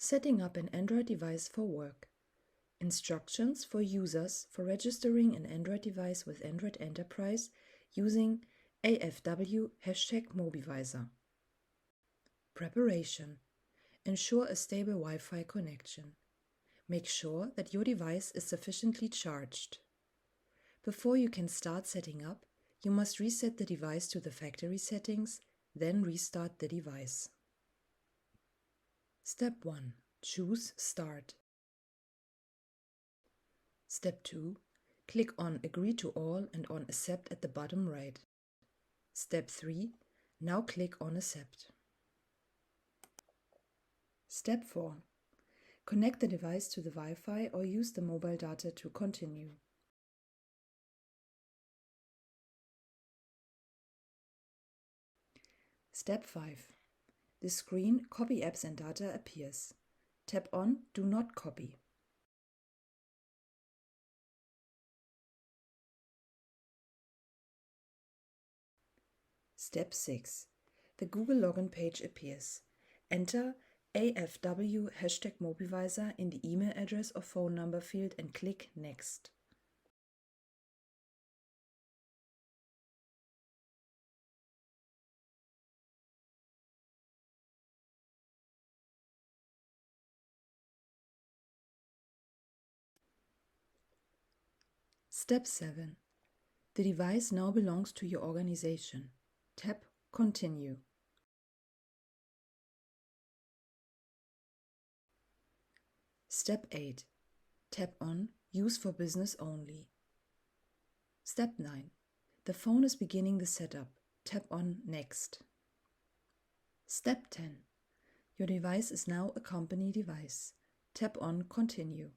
Setting up an Android device for work. Instructions for users for registering an Android device with Android Enterprise using AFW #MobiVisor. Preparation. Ensure a stable Wi-Fi connection. Make sure that your device is sufficiently charged. Before you can start setting up, you must reset the device to the factory settings, then restart the device. Step 1. Choose Start. Step 2. Click on Agree to All and on Accept at the bottom right. Step 3. Now click on Accept. Step 4. Connect the device to the Wi-Fi or use the mobile data to continue. Step 5. The screen Copy Apps and Data appears. Tap on Do Not Copy. Step 6. The Google login page appears. Enter AFW #MobiVisor in the email address or phone number field and click Next. Step 7. The device now belongs to your organization. Tap Continue. Step 8. Tap on Use for Business Only. Step 9. The phone is beginning the setup. Tap on Next. Step 10. Your device is now a company device. Tap on Continue.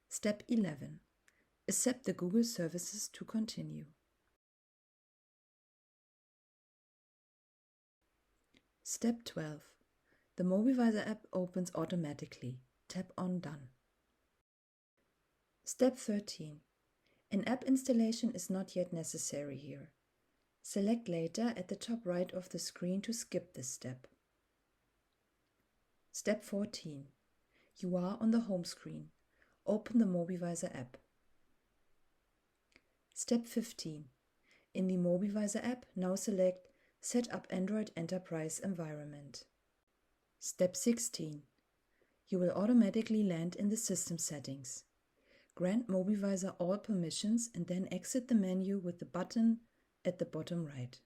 Step 11. Accept the Google services to continue. Step 12. The MobiVisor app opens automatically. Tap on Done. Step 13. An app installation is not yet necessary here. Select Later at the top right of the screen to skip this step. Step 14. You are on the home screen. Open the MobiVisor app. Step 15. In the MobiVisor app, now select Set up Android Enterprise Environment. Step 16. You will automatically land in the system settings. Grant MobiVisor all permissions and then exit the menu with the button at the bottom right.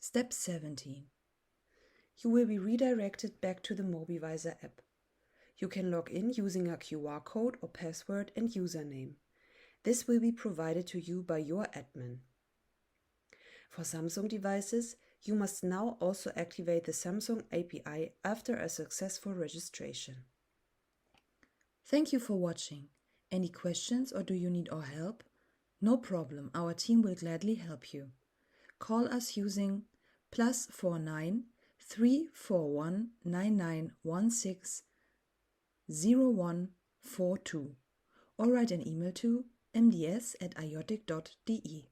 Step 17. You will be redirected back to the MobiVisor app. You can log in using a QR code or password and username. This will be provided to you by your admin. For Samsung devices, you must now also activate the Samsung API after a successful registration. Thank you for watching. Any questions or do you need our help? No problem, our team will gladly help you. Call us using +49 341 9916 0142 or write an email to mds@iotic.de.